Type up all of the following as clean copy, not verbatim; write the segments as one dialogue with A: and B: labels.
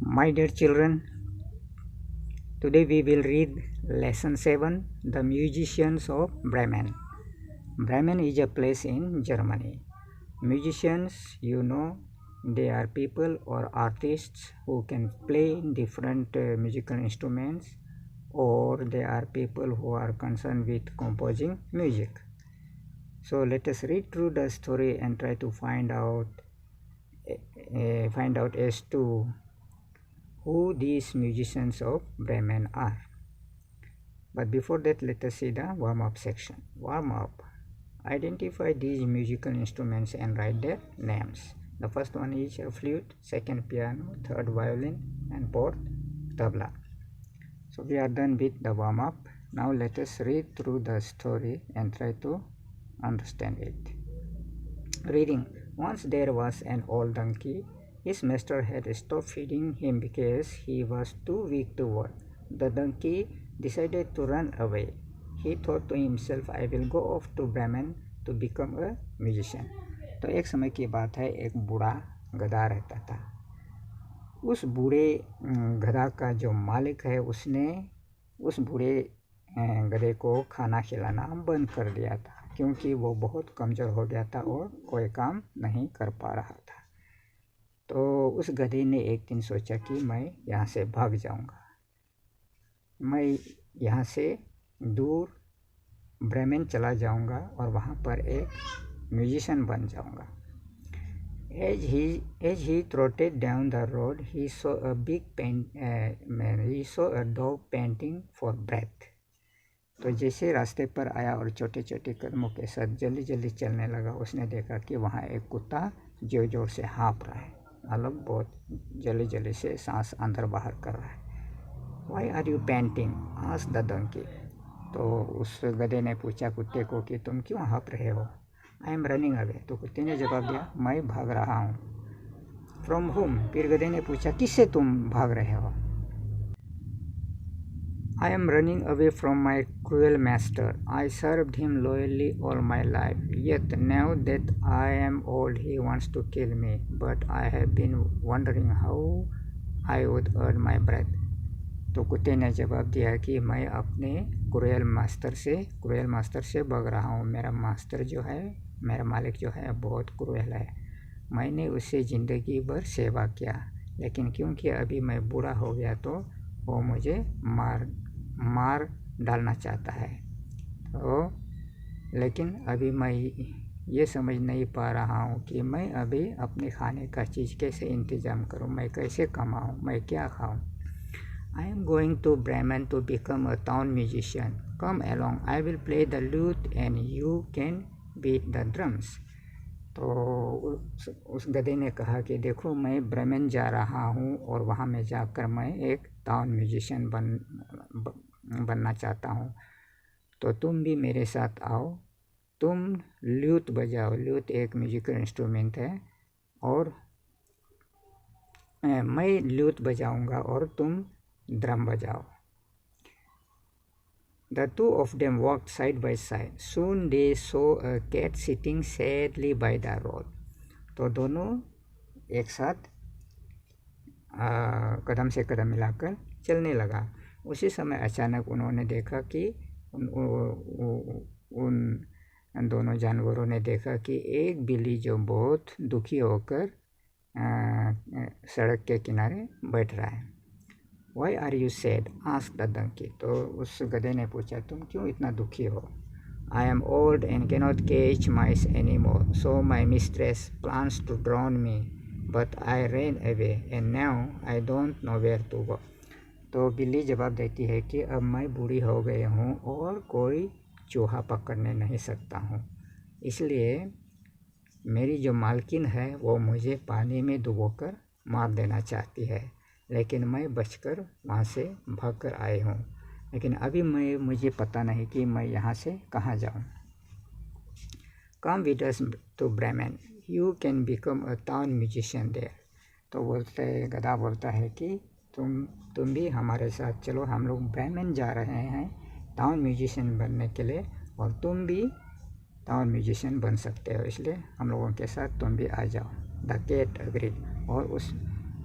A: My dear children, today we will read lesson 7, The Musicians of Bremen. Bremen is a place in Germany. Musicians, they are people or artists who can play different musical instruments, or they are people who are concerned with composing music. So let us read through the story and try to find out as to who these musicians of Bremen are. But before that, let us see the warm-up section. Warm-up. Identify these musical instruments and write their names. The first one is a flute, second piano, third violin, and fourth tabla. So we are done with the warm-up. Now let us read through the story and try to understand it. Reading. Once there was an old donkey. His master had stopped feeding him because he was too weak to walk. The donkey decided to run away. He thought to himself, I will go off to Bremen to become a musician. तो एक समय की बात है, एक बूढ़ा गधा रहता था. उस बूढ़े गधा का जो मालिक है, उसने उस बूढ़े गधे को खाना खिलाना बंद कर दिया था, क्योंकि वो बहुत कमज़ोर हो गया था और कोई काम नहीं कर पा रहा था. तो उस गधे ने एक दिन सोचा कि मैं यहाँ से भाग जाऊँगा. मैं यहाँ से दूर ब्रेमेन चला जाऊँगा और वहाँ पर एक म्यूजिशियन बन जाऊँगा. As he trotted down the road, he saw a dog panting for breath. तो जैसे रास्ते पर आया और छोटे छोटे कदमों के साथ जल्दी जल्दी चलने लगा, उसने देखा कि वहाँ एक कुत्ता जोर जोर से हाँफ रहा है, मतलब बहुत जल्दी जल्दी से सांस अंदर बाहर कर रहा है. Why are you panting? asked the donkey. तो उस गधे ने पूछा कुत्ते को कि तुम क्यों हाँफ रहे हो. I am running away. तो कुत्ते ने जवाब दिया, मैं भाग रहा हूँ. From whom? फिर गधे ने पूछा, किससे तुम भाग रहे हो. I am running away from my cruel master. I served him loyally all my life. Yet now that I am old, he wants to kill me. But I have been wondering how I would earn my bread. तो कुत्ते ने जवाब दिया कि मैं अपने cruel master से भाग रहा हूँ. मेरा मास्टर जो है, मेरा मालिक जो है, बहुत क्रूएल है. मैंने उससे ज़िंदगी भर सेवा किया, लेकिन क्योंकि अभी मैं बूढ़ा हो गया तो वो मुझे मार डालना चाहता है. तो लेकिन अभी मैं ये समझ नहीं पा रहा हूँ कि मैं अभी अपने खाने का चीज़ कैसे इंतज़ाम करूँ, मैं कैसे कमाऊँ, मैं क्या खाऊँ. I am going to Bremen to become a town musician. Come along, I will play the lute and you can beat the drums. तो उस गधे ने कहा कि देखो, मैं ब्रेमेन जा रहा हूँ और वहाँ में जाकर मैं एक टाउन म्यूजिशियन बनना चाहता हूँ. तो तुम भी मेरे साथ आओ, तुम ल्यूट बजाओ. ल्यूट एक म्यूजिकल इंस्ट्रूमेंट है और मैं ल्यूट बजाऊँगा और तुम ड्रम बजाओ. The two of them walked side by side. Soon they saw a cat sitting sadly by the road. तो दोनों एक साथ कदम से कदम मिलाकर चलने लगा. उसी समय अचानक उन्होंने देखा कि उन दोनों जानवरों ने देखा कि एक बिल्ली जो बहुत दुखी होकर सड़क के किनारे बैठ रहा है. Why are you sad? asked the donkey. तो उस गधे ने पूछा, तुम क्यों इतना दुखी हो. I am old and cannot catch mice anymore, so my mistress plans to drown me, but I ran away and now I don't know where to go. तो बिल्ली जवाब देती है कि अब मैं बूढ़ी हो गई हूँ और कोई चूहा पकड़ने नहीं सकता हूँ, इसलिए मेरी जो मालकिन है वो मुझे पानी में डुबोकर मार देना चाहती है, लेकिन मैं बचकर वहाँ से भागकर आई हूँ. लेकिन अभी मुझे पता नहीं कि मैं यहाँ से कहाँ जाऊँ. Come with us to Bremen. You can become a town musician there. तो गधा बोलता है कि तुम भी हमारे साथ चलो, हम लोग ब्रेमेन जा रहे हैं टाउन म्यूजिशियन बनने के लिए, और तुम भी टाउन म्यूजिशियन बन सकते हो, इसलिए हम लोगों के साथ तुम भी आ जाओ. The cat agreed. और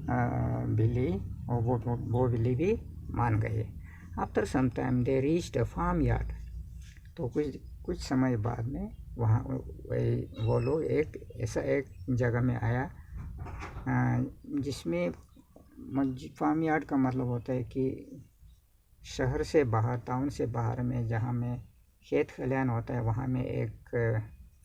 A: बिल्ली वो बिल्ली भी मान गई। After some time they reached a farm yard. तो कुछ समय बाद में वहाँ वो लोग एक जगह में आया जिसमें फार्म यार्ड का मतलब होता है कि शहर से बाहर, टाउन से बाहर में जहाँ में खेत खलिहान होता है वहाँ में एक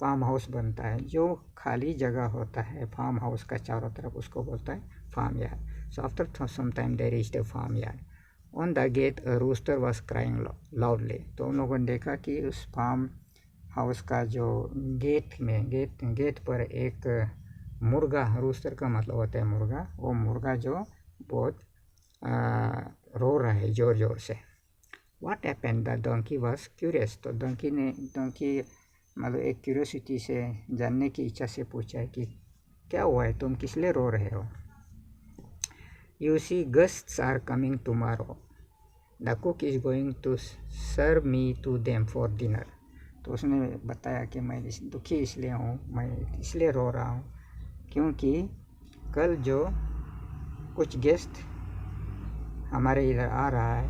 A: फार्म हाउस बनता है। जो खाली जगह होता है फार्म हाउस का चारों तरफ, उसको बोलता है farm yard. So after some time they reached the farm yard. On the gate a rooster was crying loudly. तो उन लोगों ने देखा कि उस फार्म हाउस का जो गेट पर एक मुर्गा, रूस्टर का मतलब होता है मुर्गा, वो मुर्गा जो बहुत रो रहा है ज़ोर ज़ोर से। What happened? The donkey was curious। तो डोंकी मतलब एक क्यूरियोसिटी से, जानने की इच्छा से पूछा है कि क्या हुआ है, तुम किस लिए रो रहे हो। You see, guests are coming tomorrow. The cook is going to serve me to them for dinner। तो उसने बताया कि मैं दुखी इसलिए हूँ, मैं इसलिए रो रहा हूँ क्योंकि कल जो कुछ गेस्ट हमारे इधर आ रहा है,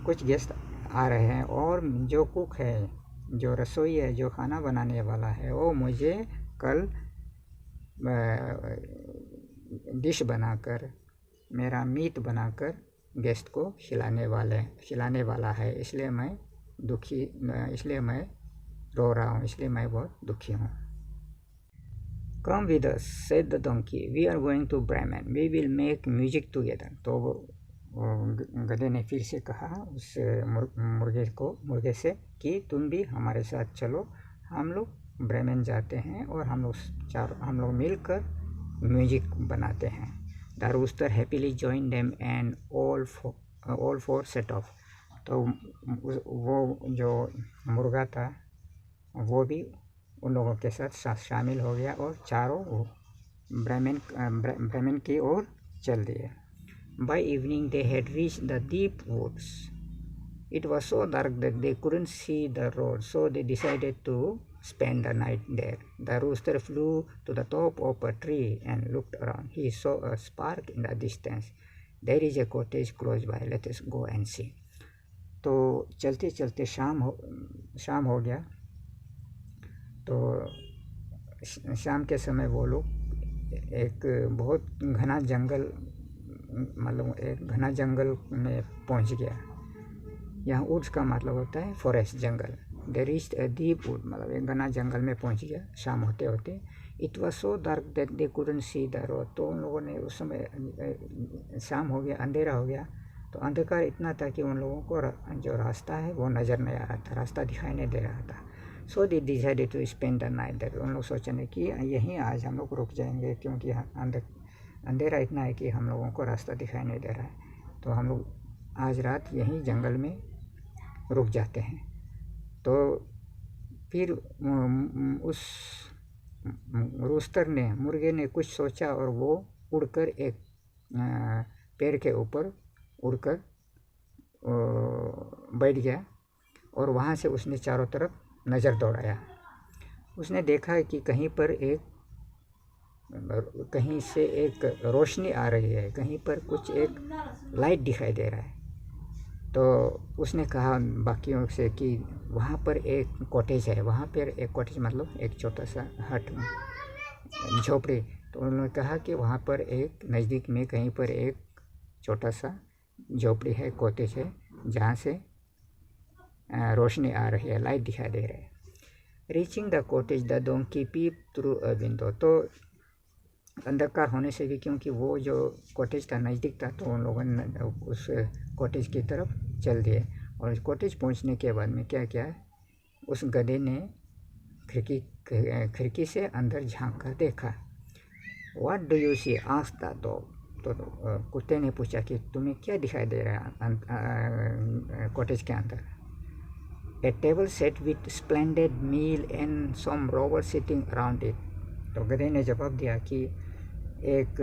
A: कुछ गेस्ट आ रहे हैं और जो कुक है, जो रसोई है, जो खाना बनाने वाला है, वो मुझे कल डिश बनाकर, मेरा मीट बनाकर गेस्ट को खिलाने वाला है। इसलिए मैं रो रहा हूँ, इसलिए मैं बहुत दुखी हूँ। Come with us, said the donkey. We are going to Bremen. We will make music together। तो गधे ने फिर से कहा उस मुर्गे से कि तुम भी हमारे साथ चलो, हम लोग ब्रेमेन जाते हैं और हम लोग मिलकर म्यूजिक बनाते हैं। The rooster happily join them and all four set off. तो वो जो मुर्गा था वो भी उन लोगों के साथ शामिल हो गया और चारों ब्रेमेन की ओर चल दिए। By evening they had reached the deep woods. It was so dark that they couldn't see the road, so they decided to spend the night there. The rooster flew to the top of a tree and looked around. He saw a spark in the distance. There is a cottage close by. Let us go and see। तो चलते चलते शाम हो गया। तो शाम के समय वो लोग एक बहुत घना जंगल, मतलब एक घना जंगल में पहुंच गया। यहाँ वुड्स का मतलब होता है forest, jungle. They reached a deep would, मतलब एक घना जंगल में पहुंच गया शाम होते होते। It was so dark that they couldn't see the road. तो उन लोगों ने उस समय शाम हो गया, अंधेरा हो गया, तो अंधकार इतना था कि उन लोगों को जो रास्ता है वो नज़र नहीं आ रहा था, रास्ता दिखाई नहीं दे रहा था। So they decided to spend the night there. उन लोग सोचने कि यहीं आज हम लोग रुक जाएंगे क्योंकि अंधेरा इतना है कि हम लोगों को रास्ता दिखाई नहीं दे रहा है, तो हम लोग आज रात यहीं जंगल में रुक जाते हैं। तो फिर उस मुर्गे ने कुछ सोचा और वो उड़कर एक पेड़ के ऊपर उड़कर बैठ गया और वहाँ से उसने चारों तरफ नज़र दौड़ाया। उसने देखा कि कहीं से एक रोशनी आ रही है, कहीं पर कुछ एक लाइट दिखाई दे रहा है। तो उसने कहा बाकियों से कि वहाँ पर एक कॉटेज है, वहाँ पर एक कॉटेज मतलब एक छोटा सा हट, झोपड़ी। तो उन्होंने कहा कि वहाँ पर एक नज़दीक में कहीं पर एक छोटा सा झोपड़ी है, कॉटेज है, जहाँ से रोशनी आ रही है, लाइट दिखाई दे रहा है। Reaching the cottage the donkey pep through a window. तो अंधकार होने से भी, क्योंकि वो जो कॉटेज था नज़दीक था, तो उन लोगों ने उस कॉटेज की तरफ चल दिए। और कॉटेज पहुंचने के बाद में क्या किया, उस गधे ने खिड़की से अंदर झांक कर देखा। What do you see, asked the dog. तो कुत्ते ने पूछा कि तुम्हें क्या दिखाई दे रहा है कॉटेज के अंदर। A table set with splendid meal and some robbers sitting around it. तो गधे ने जवाब दिया कि एक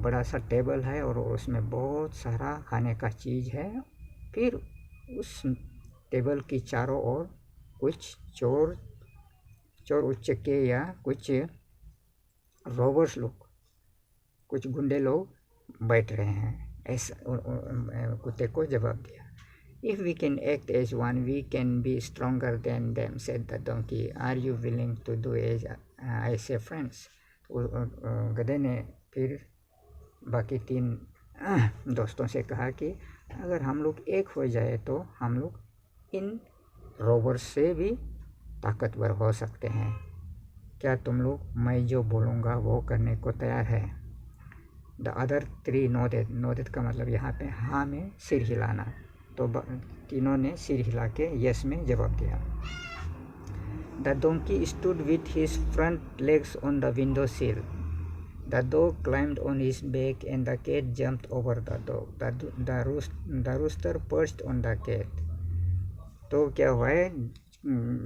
A: बड़ा सा टेबल है और उसमें बहुत सारा खाने का चीज़ है। फिर उस टेबल की चारों ओर कुछ चोर उच्चके या कुछ रोबर्स लोग, कुछ गुंडे लोग बैठ रहे हैं, ऐसा कुत्ते को जवाब दिया। If we can act as one, we can be stronger than them, said the donkey. Are you willing to do as I say, friends? गधे ने फिर बाकी 3 दोस्तों से कहा कि अगर हम लोग एक हो जाए तो हम लोग इन रोबर्स से भी ताकतवर हो सकते हैं। क्या तुम लोग मैं जो बोलूँगा वो करने को तैयार है? द अदर 3 नोडेड का मतलब यहाँ पे हाँ में सिर हिलाना, तो तीनों ने सिर हिला के यस में जवाब दिया। The donkey stood with his front legs on the window sill. The dog climbed on his back and the cat jumped over the dog. The rooster perched on the cat. तो क्या हुआ है,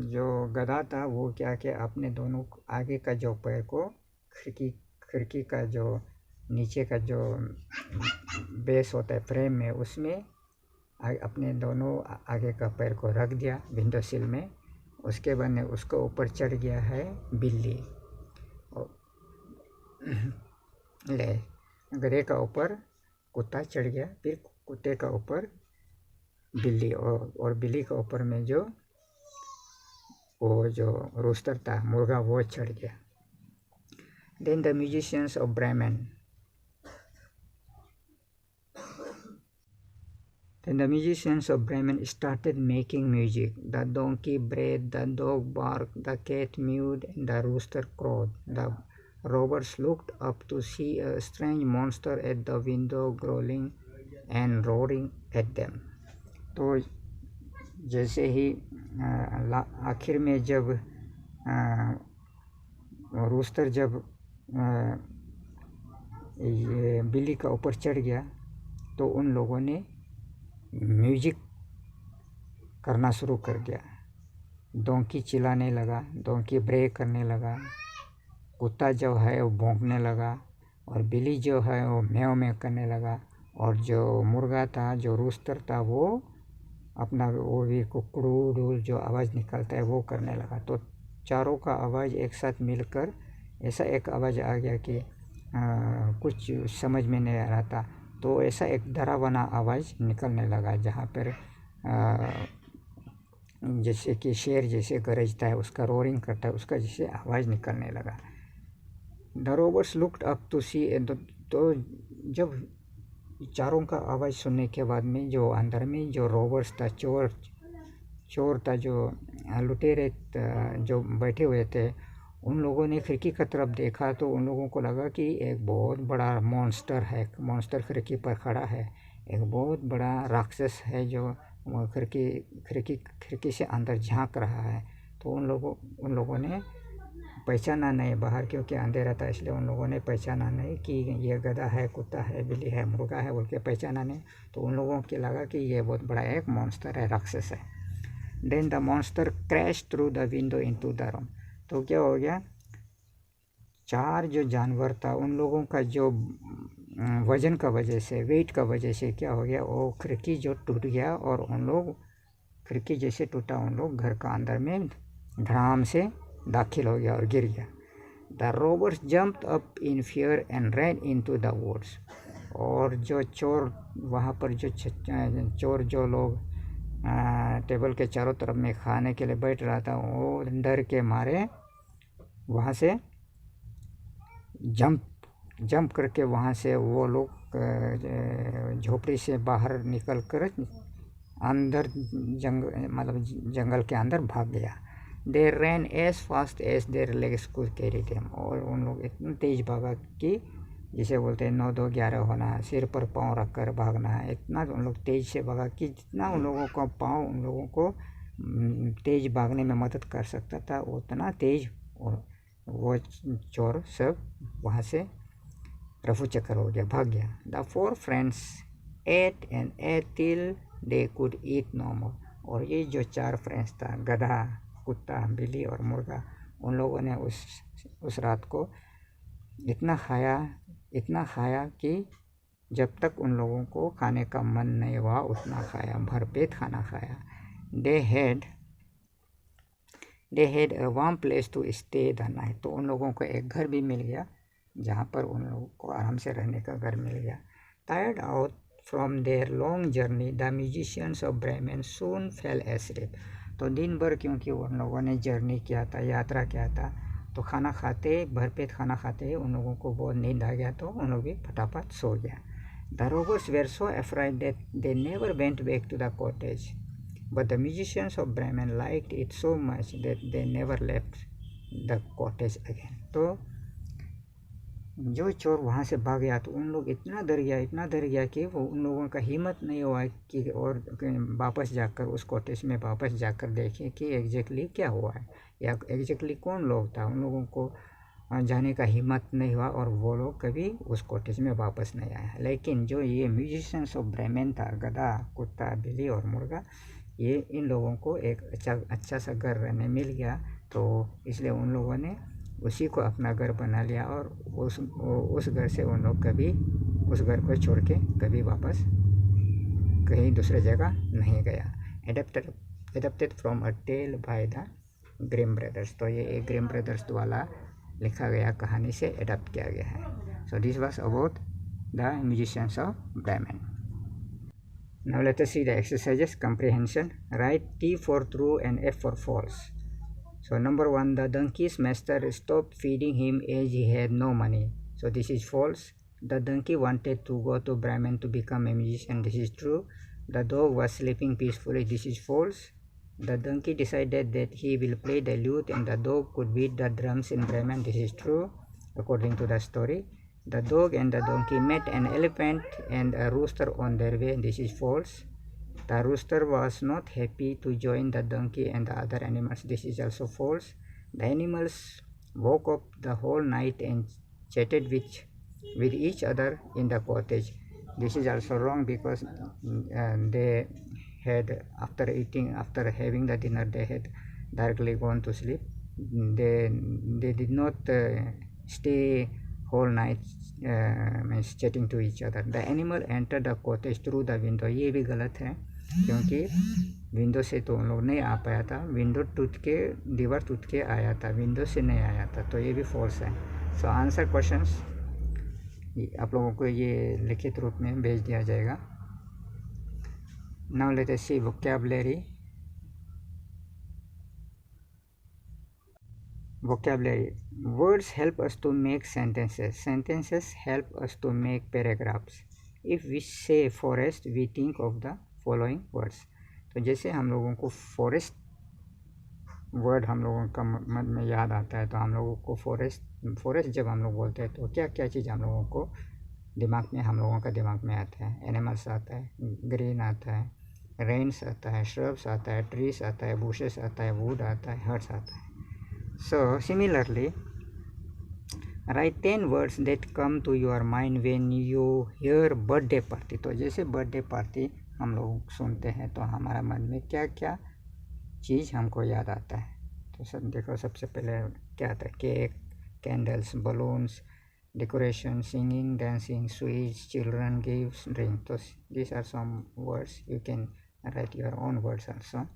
A: जो गधा था वो क्या कि अपने दोनों आगे का जो पैर को खिड़की का जो नीचे का जो बेस होता है फ्रेम में, उसमें अपने दोनों आगे का पैर को रख दिया विंडो सिल में। उसके बाद में उसको ऊपर चढ़ गया है बिल्ली। ले गधे का ऊपर कुत्ता चढ़ गया, फिर कुत्ते का ऊपर बिल्ली, और बिल्ली का ऊपर में वो जो रोस्टर था मुर्गा वो चढ़ गया। Then the musicians of Bremen. Then the musicians of Bremen started making music. The donkey brayed, the dog barked, the cat mewed, and the rooster crowed. The robbers looked up to see a strange monster at the window growling and roaring at them. तो जैसे ही आखिर में जब rooster जब ये बिल्ली का ऊपर चढ़ गया तो उन लोगों ने म्यूजिक करना शुरू कर दिया। डोंकी चिल्लाने लगा, डोंकी ब्रे करने लगा, कुत्ता जो है वो भौंकने लगा, और बिल्ली जो है वो म्याऊ म्याऊ करने लगा, और जो मुर्गा था जो रूस्टर था वो अपना वो भी कुकड़ू जो आवाज़ निकलता है वो करने लगा। तो चारों का आवाज़ एक साथ मिलकर ऐसा एक आवाज़ आ गया कि कुछ समझ में नहीं आ रहा था। तो ऐसा एक डरावना आवाज़ निकलने लगा जहाँ पर जैसे कि शेर जैसे गरजता है, उसका रोरिंग करता है, उसका जैसे आवाज़ निकलने लगा। The robbers looked up to see. तो जब चारों का आवाज़ सुनने के बाद में जो अंदर में जो रोबर्स था, चोर था, जो लुटेरे जो बैठे हुए थे, उन लोगों ने खिड़की की तरफ देखा तो उन लोगों को लगा कि एक बहुत बड़ा मॉन्स्टर खिड़की पर खड़ा है। एक बहुत बड़ा राक्षस है जो खिड़की से अंदर झांक रहा है। तो उन लोगों ने पहचाना नहीं बाहर, क्योंकि अंधेरा था, इसलिए उन लोगों ने पहचाना नहीं कि ये गधा है, कुत्ता है, बिल्ली है, मुर्गा है बोल के पहचाना नहीं। तो उन लोगों को लगा कि ये बहुत बड़ा एक मॉन्स्टर है, राक्षस है। Then the monster crash through the window into the room. तो क्या हो गया, 4 जो जानवर था उन लोगों का जो वजन का वजह से, वेट का वजह से क्या हो गया, वो खिड़की जो टूट गया, और उन लोग खिड़की जैसे टूटा उन लोग घर का अंदर में धड़ाम से दाखिल हो गया और गिर गया। The robbers jumped up in fear and ran into the woods. और जो चोर वहाँ पर जो चोर जो लोग टेबल के चारों तरफ में खाने के लिए बैठ रहा था, वो डर के मारे वहाँ से जंप करके वहाँ से वो लोग झोपड़ी से बाहर निकल कर अंदर जंगल के अंदर भाग गया। They ran as fast as their legs could carry them. और उन लोग इतना तेज भागा कि जिसे बोलते हैं 9-2-11 होना, सिर पर पाँव रख कर भागना है। इतना उन लोग तेज़ से भागा कि जितना उन लोगों का पाँव उन लोगों को तेज़ भागने में मदद कर सकता था, उतना तेज़ वो चोर सब वहाँ से रफू चक्कर हो गया, भाग गया। The 4 friends ate and ate till they could eat no more. और ये जो 4 फ्रेंड्स था, गधा, कुत्ता, बिल्ली और मुर्गा, उन लोगों ने उस रात को इतना खाया कि जब तक उन लोगों को खाने का मन नहीं हुआ उतना खाया, भरपेट खाना खाया। They had a warm place to stay the night. तो उन लोगों को एक घर भी मिल गया जहाँ पर उन लोगों को आराम से रहने का घर मिल गया। Tired out from their long journey, the musicians of Bremen soon fell asleep. तो दिन भर क्योंकि उन लोगों ने जर्नी किया था, यात्रा किया था, तो खाना खाते, भरपेट खाना खाते उन लोगों को बहुत नींद आ गया, तो उन लोग भी फटाफट सो गया. The robbers were so afraid that they never went back to the cottage. But the musicians of Bremen liked it so much that they never left the cottage again. तो जो चोर वहाँ से भाग गया तो उन लोग इतना डर गया कि वो उन लोगों का हिम्मत नहीं हुआ कि और वापस जाकर उस कॉटेज में वापस जाकर देखें कि एग्जैक्टली क्या हुआ है या एग्जैक्टली कौन लोग था. उन लोगों को जाने का हिम्मत नहीं हुआ और वो लोग कभी उस कॉटेज में वापस नहीं आया. लेकिन जो ये म्यूजिशियंस ऑफ ब्रेमेन था, गधा, कुत्ता, बिल्ली और मुर्गा, ये इन लोगों को एक अच्छा सा घर रहने मिल गया, तो इसलिए उन लोगों ने उसी को अपना घर बना लिया और उस घर से उन लोग कभी उस घर को छोड़ के कभी वापस कहीं दूसरे जगह नहीं गया. Adapted from a tale by the Grimm brothers. तो ये एक ग्रिम ब्रदर्स द्वारा लिखा गया कहानी से एडाप्ट किया गया है. So this was about the musicians of Bremen. Now let us see the exercises. Comprehension. Write T for true and F for false. So number 1, the donkey's master stopped feeding him as he had no money. So this is false. The donkey wanted to go to Bremen to become a musician. This is true. The dog was sleeping peacefully. This is false. The donkey decided that he will play the lute and the dog could beat the drums in Bremen. This is true according to the story. The dog and the donkey met an elephant and a rooster on their way. This is false. The rooster was not happy to join the donkey and the other animals. This is also false. The animals woke up the whole night and chatted with each other in the cottage. This is also wrong because they had after having the dinner, they had directly gone to sleep. They did not stay whole night chatting to each other. The animal entered the cottage through the window. ये भी गलत है क्योंकि window से तो उन लोग नहीं आ पाया था, दीवार टूट के आया था, विंडो से नहीं आया था, तो ये भी फॉल्स है. सो आंसर क्वेश्चंस आप लोगों को ये लिखित रूप में भेज दिया जाएगा. Now let us C vocabulary. Vocabulary. Words help us to make sentences. Sentences help us to make paragraphs. If we say forest, we think of the following words. तो जैसे हम लोगों को फॉरेस्ट वर्ड हम लोगों का मन में याद आता है, तो हम लोगों को फॉरेस्ट जब हम लोग बोलते हैं तो क्या क्या चीज़ हम लोगों को हम लोगों का दिमाग में आता है. एनिमल्स आता है, ग्रीन आता है, रेन्स आता है, श्रब्स आता है, ट्रीज आता है, बुशेस आता है, वुड आता है, हर्ट्स आता है. So similarly, write 10 words that come to your mind when you hear birthday party. तो जैसे बर्थडे पार्टी हम लोग सुनते हैं तो हमारा मन में क्या क्या चीज़ हमको याद आता है. तो सब देखो, सबसे पहले क्या आता है? Cake, candles, balloons, decoration, singing, dancing, sweets, children, gifts, drink. तो these are some words. You can write your own words also.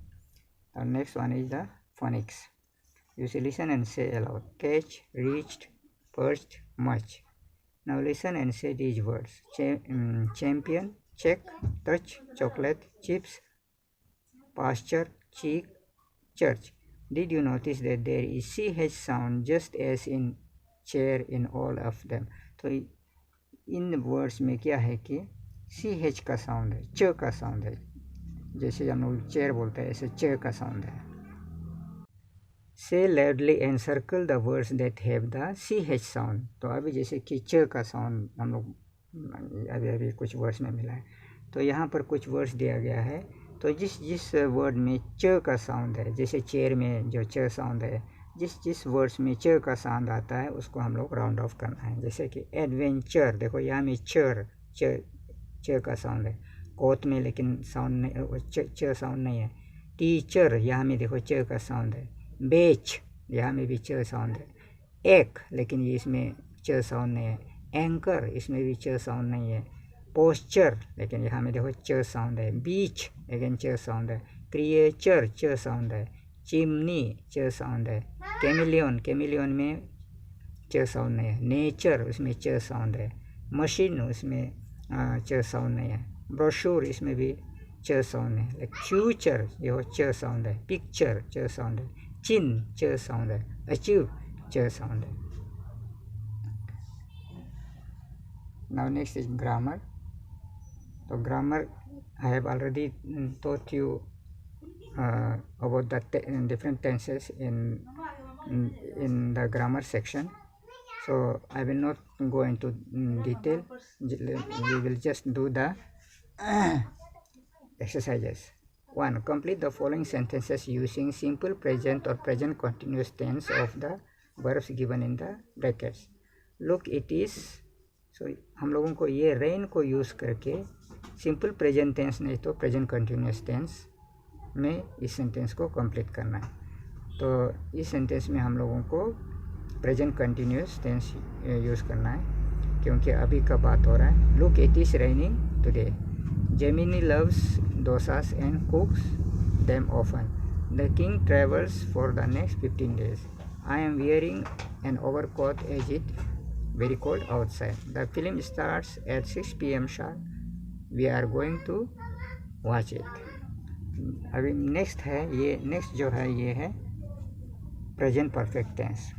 A: The next one is the phonics. You say listen and say aloud. Catch, reached, perched, much. Now listen and say these words. Champion, check, touch, chocolate, chips, pasture, cheek, church. Did you notice that there is CH sound just as in chair in all of them? तो इन words में क्या है कि CH का sound है, च का sound है. जैसे हम लोग चेयर बोलते हैं ऐसे च का साउंड है. Say loudly and circle the words that have the CH sound. तो अभी जैसे कि च का साउंड हम लोग अभी कुछ वर्ड्स में मिला है, तो यहाँ पर कुछ वर्ड्स दिया गया है. तो जिस वर्ड में च का साउंड है, जैसे चेयर में जो च साउंड है, जिस वर्ड्स में च का साउंड आता है उसको हम लोग राउंड ऑफ करना है. जैसे कि एडवेंचर, देखो यहाँ में च का साउंड है. कोट में लेकिन साउंड नहीं, च साउंड नहीं है. टीचर, यहाँ में देखो च का साउंड है. बेच, यहाँ में भी च साउंड है. एक, लेकिन ये इसमें च साउंड नहीं है. एंकर, इसमें भी च साउंड नहीं है. पोस्चर, लेकिन यहाँ में देखो च साउंड है. बीच, लेकिन च साउंड है. क्रिएचर, च साउंड है. चिमनी, च साउंड है. कैमिलियन में च साउंड नहीं है. नेचर, उसमें च साउंड है. मशीन, उसमें च साउंड नहीं है। ब्रोशूर इसमें भी च साउंड है। लाइक फ्यूचर ये च साउंड है। पिक्चर च साउंड है। चिन च साउंड है। अचीव च साउंड है। Now next is grammar. तो grammar I have already taught you about the different tenses in the grammar section, so I will not go into detail. We will just do the exercises. 1. Complete the following sentences using simple present or present continuous tense of the verbs given in the brackets. Look, it is. So हम लोगों को ये rain को use करके simple present tense नहीं तो present continuous tense में इस सेंटेंस को कंप्लीट करना है। तो इस सेंटेंस में हम लोगों को प्रेजेंट कंटिन्यूस टेंस यूज़ करना है क्योंकि अभी का बात हो रहा है। Look, it is raining today. Gemini loves dosas and cooks them often. The king travels for the next 15 days. I am wearing an overcoat as it very cold outside. The film starts at 6 PM sharp. We are going to watch it. अभी next है ये, next जो है ये है present perfect tense.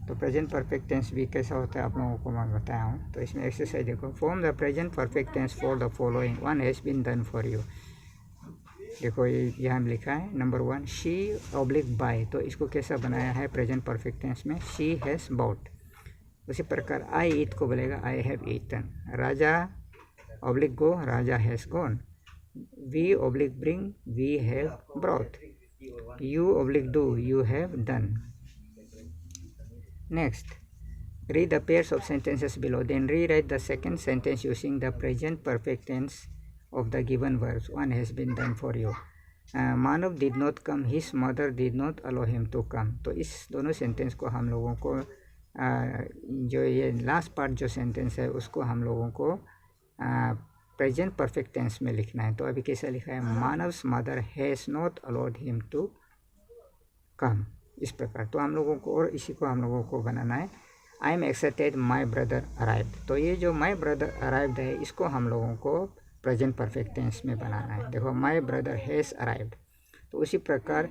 A: तो present perfect tense भी कैसा होता है आप लोगों को मैं बताया हूँ। तो इसमें एक्सरसाइज देखो। Form the present perfect tense for the following. One has been done for you. देखो ये यहाँ लिखा है नंबर 1 शी ऑब्लिक बाय। तो इसको कैसा बनाया है प्रेजेंट परफेक्ट टेंस में? She has bought. उसी प्रकार आई ईट को बोलेगा I have eaten. Raja oblique go, Raja has gone. We oblique bring, we have brought. You oblique do, you have done. Next, read the pairs of sentences below, then rewrite the second sentence using the present perfect tense of the given verbs. One has been done for you. Manav did not come, his mother did not allow him to come. तो इस दोनों sentence को हम लोगों को जो ये last part जो सेंटेंस है उसको हम लोगों को प्रेजेंट परफेक्ट टेंस में लिखना है। तो अभी कैसा लिखा है? Manav's mother has not allowed him to come. इस प्रकार तो हम लोगों को, और इसी को हम लोगों को बनाना है। I am excited my brother arrived. तो ये जो माई ब्रदर अराइव्ड है इसको हम लोगों को प्रेजेंट परफेक्ट टेंस में बनाना है। देखो माई ब्रदर हैज़ अराइव्ड। तो उसी प्रकार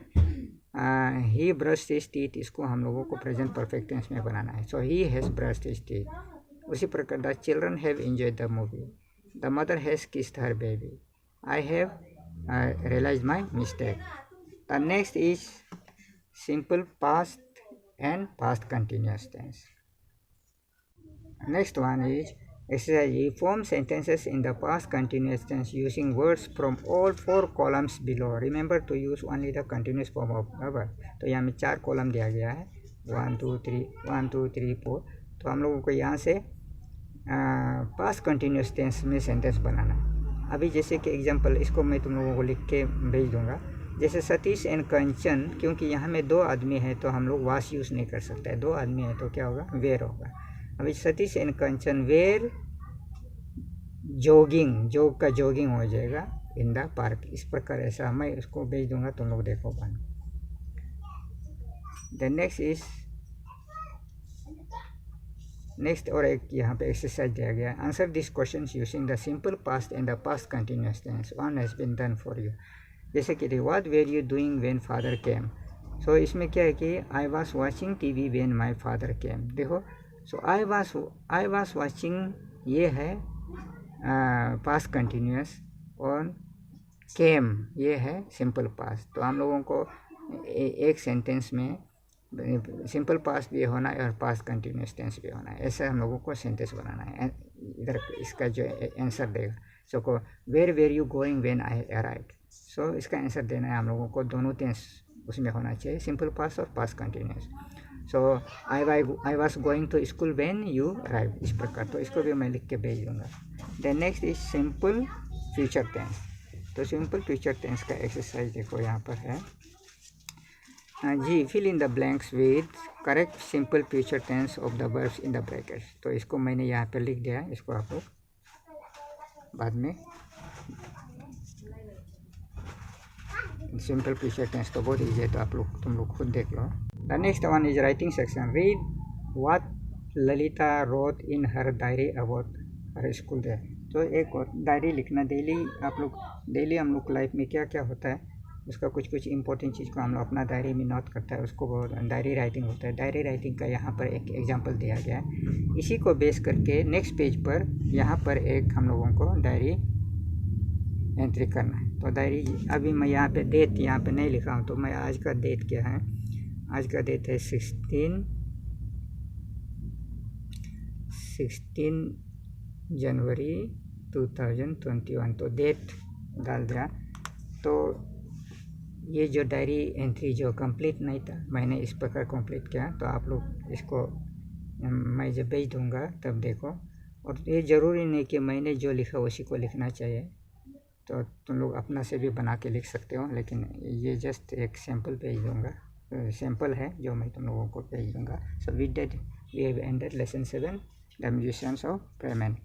A: ही ब्रश्ड हिज टीथ, इसको हम लोगों को प्रेजेंट परफेक्ट टेंस में बनाना है। So he has brushed his teeth. उसी प्रकार the children have enjoyed the movie. The mother has kissed her baby. I have realized my mistake. The next is simple past and past continuous tense. Next one is exercise E. Form sentences in the past continuous tense using words from all 4 columns below. Remember to use only the continuous form of the verb. तो यहाँ में 4 column दिया गया है, 1 2 3 4। तो हम लोगों को यहाँ से पास्ट कंटिन्यूस टेंस में सेंटेंस बनाना है। अभी जैसे कि एग्जांपल इसको मैं तुम लोगों को लिख के भेज दूंगा। जैसे सतीश एंड कंचन, क्योंकि यहाँ में 2 आदमी है तो हम लोग वास यूज़ नहीं कर सकते हैं। 2 आदमी है तो क्या होगा? वेर होगा। अभी Satish and Kanchan were jogging, jog का जॉगिंग हो जाएगा इन द पार्क। इस प्रकार ऐसा मैं इसको भेज दूंगा, तुम लोग देखो बन। द नेक्स्ट और एक यहाँ पे एक्सरसाइज दिया गया है। Answer this question using the simple past and the past continuous tense. One has been done for you. जैसे कि what were you doing when father came. So इसमें क्या है कि I was watching TV when my father came. देखो, so I was watching ये है past continuous और केम ये है सिंपल पास्ट। तो हम लोगों को एक सेंटेंस में सिंपल पास्ट भी होना है और पास्ट कंटिन्यूअस टेंस भी होना है। ऐसे हम लोगों को सेंटेंस बनाना है। इधर इसका जो आंसर देगा, सो को were you going when I arrived. So इसका आंसर देना है हम लोगों को, दोनों टेंस उसमें होना चाहिए, सिंपल पास्ट और past continuous. So I was going to school when you arrived, इस प्रकार। तो इसको भी मैं लिख के भेज दूँगा। Then next is simple future tense. तो सिंपल फ्यूचर टेंस का एक्सरसाइज देखो यहाँ पर है जी। Fill in the blanks with correct simple future tense of the verbs in the brackets. तो इसको मैंने यहाँ पर लिख दिया है, इसको आप लोग बाद में सिंपल फ्यूचर टेंस तो बहुत ईजी है, तो आप लोग तुम लोग खुद देख लो। The next one is writing section. Read what Lalita wrote in her diary about her school day. तो एक और डायरी लिखना डेली। आप लोग डेली हम लोग लाइफ में क्या क्या होता है उसका कुछ इंपॉर्टेंट चीज़ को हम लोग अपना डायरी में नोट करता है, उसको डायरी राइटिंग होता है। डायरी राइटिंग का यहाँ पर एक एग्जांपल दिया गया है। इसी को बेस करके नेक्स्ट पेज पर यहाँ पर एक हम लोगों को डायरी एंट्री करना है। तो डायरी अभी मैं यहाँ पे डेट यहाँ पे नहीं लिखा हूँ, तो मैं आज का डेट क्या है, आज का डेट है 16 जनवरी 2021। तो डेट डाल दिया। तो ये जो डायरी एंट्री जो कंप्लीट नहीं था, मैंने इस प्रकार कंप्लीट किया। तो आप लोग इसको मैं जब भेज दूँगा तब देखो। और ये ज़रूरी नहीं कि मैंने जो लिखा उसी को लिखना चाहिए, तो तुम लोग अपना से भी बना के लिख सकते हो, लेकिन ये जस्ट एक सैम्पल भेज दूँगा, सैम्पल है जो मैं तुम लोगों को भेज दूँगा। So with that we have ended lesson 7 the musicians of Bremen.